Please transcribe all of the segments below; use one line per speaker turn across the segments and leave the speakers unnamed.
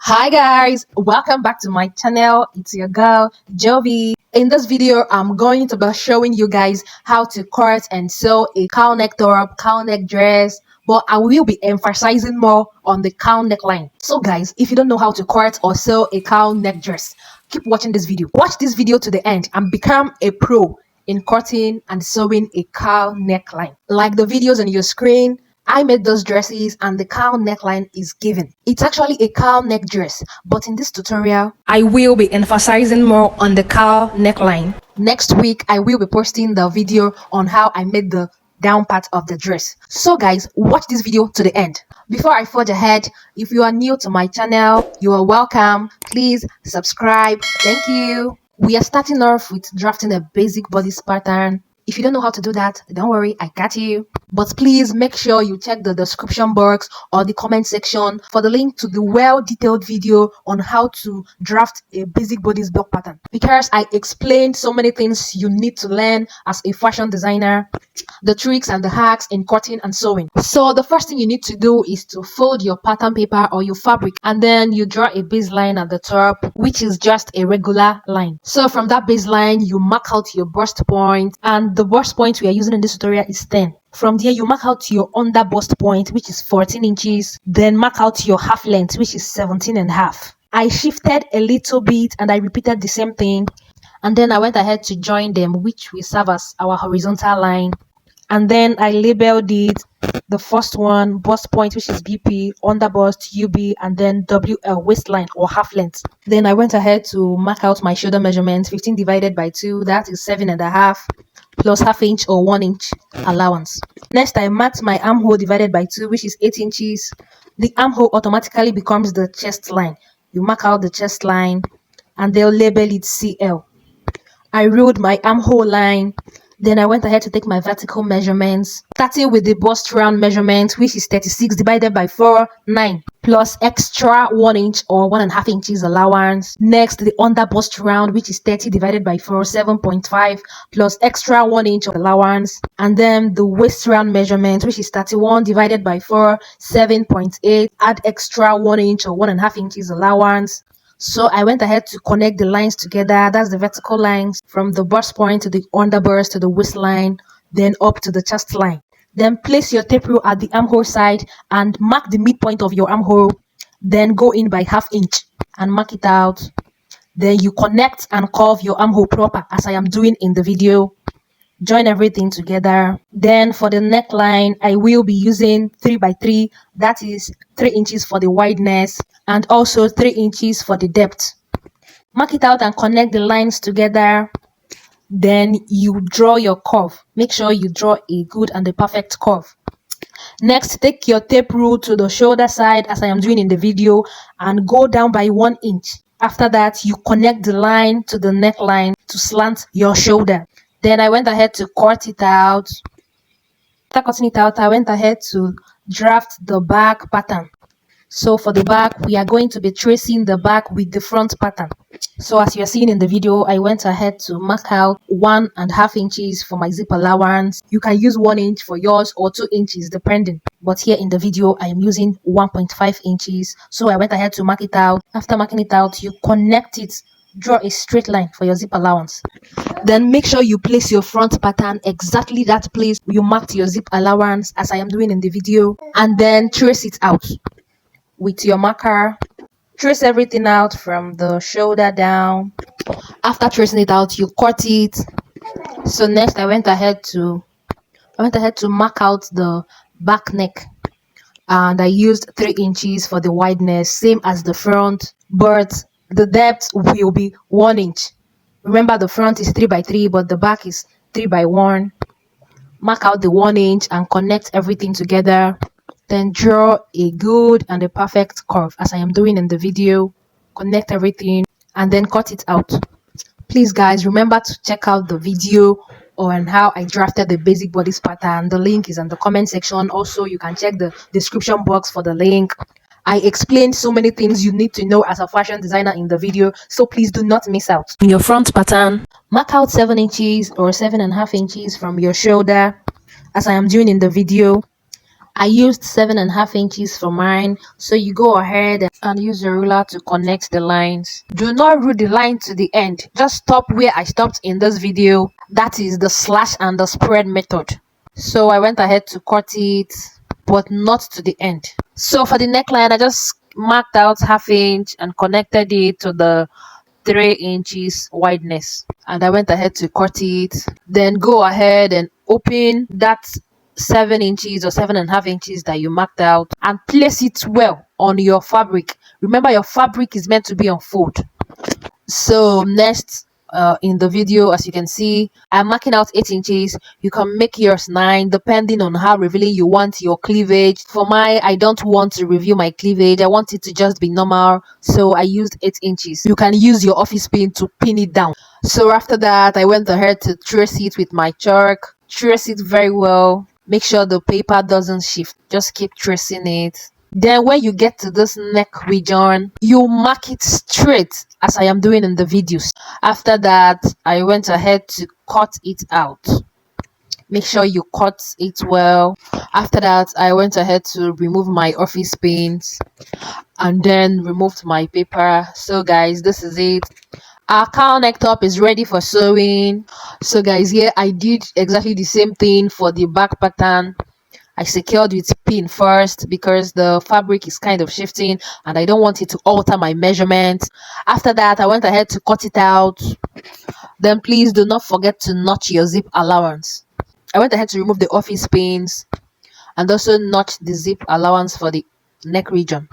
Hi guys, welcome back to my channel. It's your girl Jovi. In this video I'm going to be showing you guys how to cut and sew a cowl neck top, cowl neck dress, but I will be emphasizing more on the cowl neckline. So guys, if you don't know how to cut or sew a cowl neck dress, keep watching this video. Watch this video to the end and become a pro in cutting and sewing a cowl neckline. Like the videos on your screen, I made those dresses and the cowl neckline is given. It's actually a cowl neck dress, but in this tutorial, I will be emphasizing more on the cowl neckline. Next week, I will be posting the video on how I made the down part of the dress. So guys, watch this video to the end. Before I forge ahead, if you are new to my channel, you are welcome. Please subscribe. Thank you. We are starting off with drafting a basic bodice pattern. If you don't know how to do that, don't worry, I got you. But please make sure you check the description box or the comment section for the link to the well-detailed video on how to draft a basic bodice block pattern. Because I explained so many things you need to learn as a fashion designer, the tricks and the hacks in cutting and sewing. So the first thing you need to do is to fold your pattern paper or your fabric, and then you draw a baseline at the top, which is just a regular line. So from that baseline, you mark out your bust point, and the bust point we are using in this tutorial is 10. From there, you mark out your under bust point, which is 14 inches. Then mark out your half length, which is 17 and a half. I shifted a little bit and I repeated the same thing. And then I went ahead to join them, which will serve as our horizontal line. And then I labeled it, the first one, bust point, which is BP, under bust, UB, and then WL, waistline or half length. Then I went ahead to mark out my shoulder measurement, 15 divided by 2, that is 7.5, plus half inch or 1 inch allowance. Next, I marked my armhole divided by 2, which is 8 inches. The armhole automatically becomes the chest line. You mark out the chest line, and they'll label it CL. I ruled my armhole line. Then I went ahead to take my vertical measurements, starting with the bust round measurement, which is 36 divided by 4, 9, plus extra 1 inch or 1.5 inches allowance. Next, the under bust round, which is 30 divided by 4, 7.5, plus extra 1 inch of allowance. And then the waist round measurement, which is 31 divided by 4, 7.8, add extra 1 inch or 1.5 inches allowance. So I went ahead to connect the lines together. That's the vertical lines from the bust point to the under bust to the waistline, then up to the chest line. Then place your tape rule at the armhole side and mark the midpoint of your armhole. Then go in by half inch and mark it out. Then you connect and curve your armhole proper as I am doing in the video. Join everything together. Then for the neckline, I will be using 3x3, that is 3 inches for the wideness and also 3 inches for the depth. Mark it out and connect the lines together. Then you draw your curve. Make sure you draw a good and a perfect curve. Next, take your tape rule to the shoulder side as I am doing in the video and go down by 1 inch. After that, you connect the line to the neckline to slant your shoulder. Then I went ahead to cut it out. After cutting it out, I went ahead to draft the back pattern. So for the back, we are going to be tracing the back with the front pattern. So as you are seeing in the video, I went ahead to mark out 1.5 inches for my zip allowance. You can use 1 inch for yours or 2 inches depending. But here in the video, I am using 1.5 inches. So I went ahead to mark it out. After marking it out, you connect it. Draw a straight line for your zip allowance. Then make sure you place your front pattern exactly that place you marked your zip allowance as I am doing in the video, and then trace it out with your marker. Trace everything out from the shoulder down. After tracing it out, you cut it. So next I went ahead to mark out the back neck, and I used 3 inches for the wideness, same as the front, but the depth will be 1 inch. Remember, the front is 3x3, but the back is 3x1. Mark out the 1 inch and connect everything together. Then draw a good and a perfect curve as I am doing in the video. Connect everything and then cut it out. Please guys, remember to check out the video on how I drafted the basic bodice pattern. The link is in the comment section. Also, you can check the description box for the link. I explained so many things you need to know as a fashion designer in the video, so please do not miss out. In your front pattern, mark out 7 inches or 7.5 inches from your shoulder as I am doing in the video. I used 7.5 inches for mine, so you go ahead and use your ruler to connect the lines. Do not root the line to the end, just stop where I stopped in this video. That is the slash and the spread method. So I went ahead to cut it, but not to the end. So for the neckline, I just marked out 1/2 inch and connected it to the 3 inches wideness, and I went ahead to cut it. Then go ahead and open that 7 inches or 7.5 inches that you marked out and place it well on your fabric. Remember, your fabric is meant to be on fold. So next, in the video, as you can see, I'm marking out 8 inches. You can make yours 9 depending on how revealing you want your cleavage. For my, I don't want to reveal my cleavage. I want it to just be normal, so I used 8 inches. You can use your office pin to pin it down. So after that, I went ahead to trace it with my chalk. Trace it very well. Make sure the paper doesn't shift. Just keep tracing it. Then when you get to this neck region, you mark it straight as I am doing in the videos. After that, I went ahead to cut it out. Make sure you cut it well. After that, I went ahead to remove my office pins and then removed my paper. So guys, this is it. Our cowl neck top is ready for sewing. So guys, here I did exactly the same thing for the back pattern. I secured with pin first because the fabric is kind of shifting and I don't want it to alter my measurement. After that, I went ahead to cut it out. Then please do not forget to notch your zip allowance. I went ahead to remove the office pins and also notch the zip allowance for the neck region.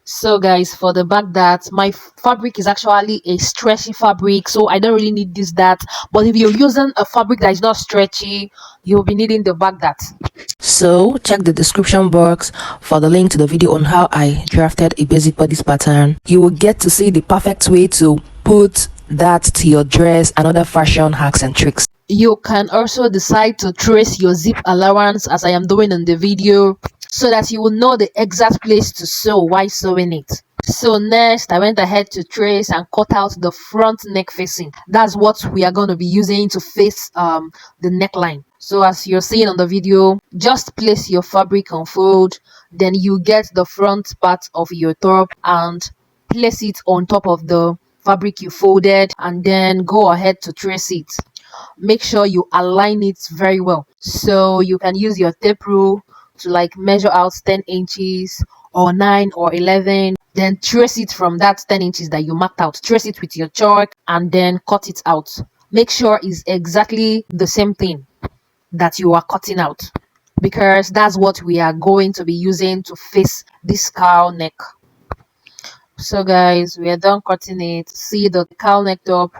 So guys, for the back dart, my fabric is actually a stretchy fabric, so I don't really need this dart. But if you're using a fabric that is not stretchy, you'll be needing the back dart.
So check the description box for the link to the video on how I drafted a basic bodice pattern. You will get to see the perfect way to put that to your dress and other fashion hacks and tricks.
You can also decide to trace your zip allowance as I am doing in the video, so that you will know the exact place to sew while sewing it. So next, I went ahead to trace and cut out the front neck facing. That's what we are going to be using to face the neckline. So as you're seeing on the video, just place your fabric on fold, then you get the front part of your top and place it on top of the fabric you folded, and then go ahead to trace it. Make sure you align it very well. So you can use your tape rule to like measure out 10 inches or 9 or 11, then trace it from that 10 inches that you marked out. Trace it with your chalk and then cut it out. Make sure it's exactly the same thing that you are cutting out, because that's what we are going to be using to face this cowl neck. So guys, we are done cutting it. See, the cowl neck top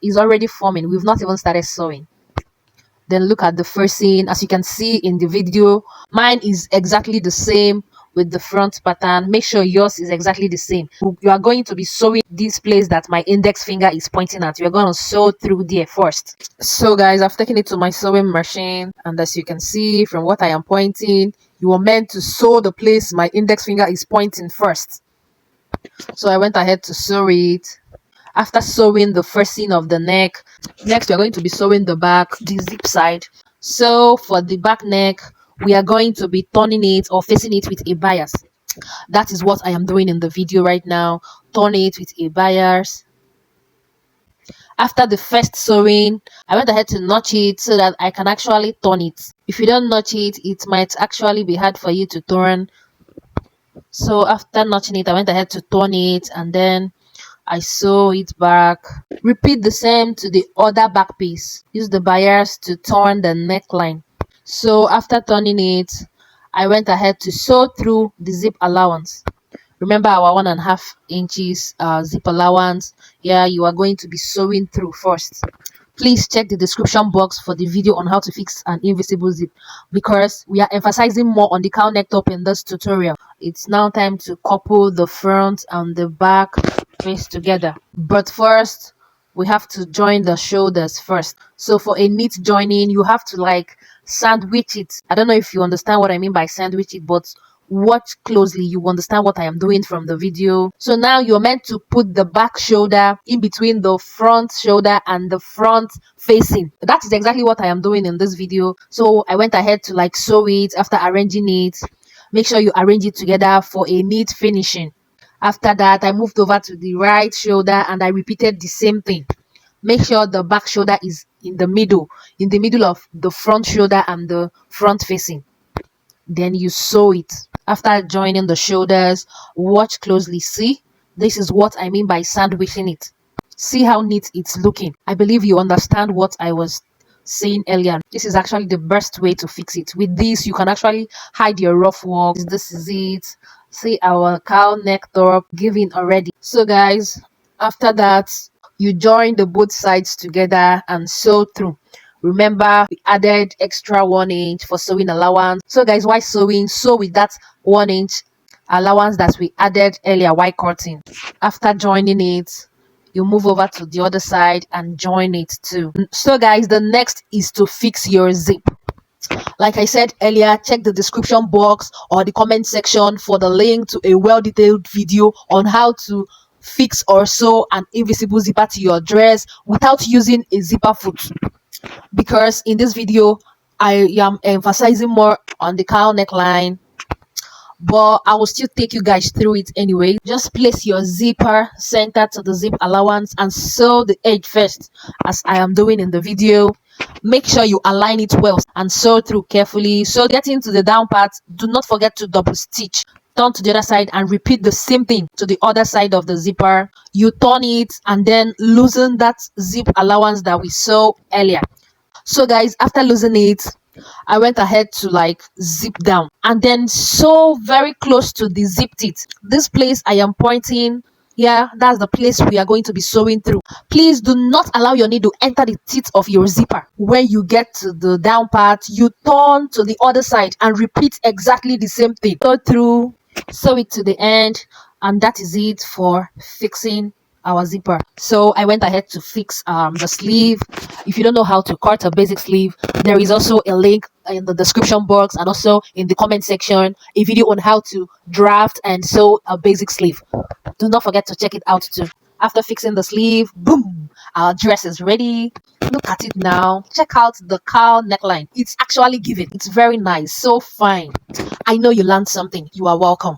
is already forming. We've not even started sewing. Then look at the first scene. As you can see in the video, mine is exactly the same with the front pattern. Make sure yours is exactly the same. You are going to be sewing this place that my index finger is pointing at. You're going to sew through there first. So guys, I've taken it to my sewing machine, and as you can see from what I am pointing, you are meant to sew the place my index finger is pointing first. So I went ahead to sew it. After sewing the first seam of the neck, next we are going to be sewing the back, the zip side. So for the back neck, we are going to be turning it or facing it with a bias. That is what I am doing in the video right now. Turn it with a bias. After the first sewing, I went ahead to notch it so that I can actually turn it. If you don't notch it, it might actually be hard for you to turn. So after notching it, I went ahead to turn it and then I sew it back. Repeat the same to the other back piece. Use the bias to turn the neckline. So after turning it, I went ahead to sew through the zip allowance. Remember our 1.5 inches zip allowance. Yeah, you are going to be sewing through first. Please check the description box for the video on how to fix an invisible zip, because we are emphasizing more on the cowl neck top in this tutorial. It's now time to couple the front and the back face together. But first, we have to join the shoulders first. So for a neat joining, you have to like sandwich it. I don't know if you understand what I mean by sandwich it, but watch closely, you understand what I am doing from the video. So now you're meant to put the back shoulder in between the front shoulder and the front facing. That is exactly what I am doing in this video. So I went ahead to like sew it. After arranging it, make sure you arrange it together for a neat finishing. After that, I moved over to the right shoulder and I repeated the same thing. Make sure the back shoulder is in the middle of the front shoulder and the front facing. Then you sew it. After joining the shoulders, watch closely. See, this is what I mean by sandwiching it. See how neat it's looking. I believe you understand what I was saying earlier. This is actually the best way to fix it. With this, you can actually hide your rough work. This is it. See our cowl neck top giving already. So guys, after that, you join the both sides together and sew through. Remember, we added extra 1 inch for sewing allowance. So guys, why sewing? Sew with that 1 inch allowance that we added earlier while cutting. After joining it, you move over to the other side and join it too. So guys, the next is to fix your zip. Like I said earlier, check the description box or the comment section for the link to a well-detailed video on how to fix or sew an invisible zipper to your dress without using a zipper foot. Because in this video, I am emphasizing more on the cowl neckline, but I will still take you guys through it anyway. Just place your zipper center to the zip allowance and sew the edge first, as I am doing in the video. Make sure you align it well and sew through carefully. So getting to the down part, do not forget to double stitch. Turn to the other side and repeat the same thing to the other side of the zipper. You turn it and then loosen that zip allowance that we sew earlier. So guys, after losing it, I went ahead to like zip down and then sew very close to the zip teeth. This place I am pointing, yeah, that's the place we are going to be sewing through. Please do not allow your needle enter the teeth of your zipper. When you get to the down part, you turn to the other side and repeat exactly the same thing. Go through, sew it to the end, and that is it for fixing our zipper. So I went ahead to fix the sleeve. If you don't know how to cut a basic sleeve, there is also a link in the description box and also in the comment section, a video on how to draft and sew a basic sleeve. Do not forget to check it out too. After fixing the sleeve, boom, our dress is ready. Look at it now. Check out the cowl neckline. It's actually giving. It's very nice, so fine. I know you learned something. You are welcome.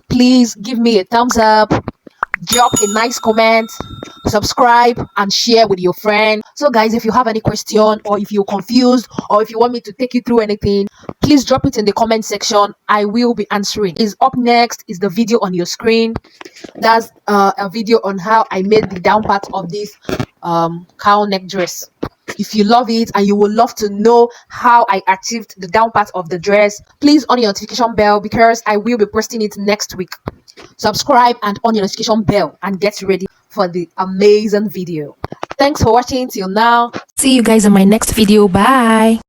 Please give me a thumbs up, drop a nice comment, subscribe and share with your friend. So guys, if you have any question or if you're confused or if you want me to take you through anything, please drop it in the comment section. I will be answering. Is up next is the video on your screen. That's a video on how I made the down part of this cowl neck dress. If you love it and you would love to know how I achieved the down part of the dress, please on your notification bell because I will be posting it next week. Subscribe and on your notification bell and get ready for the amazing video. Thanks for watching till now.
See you guys in my next video. Bye.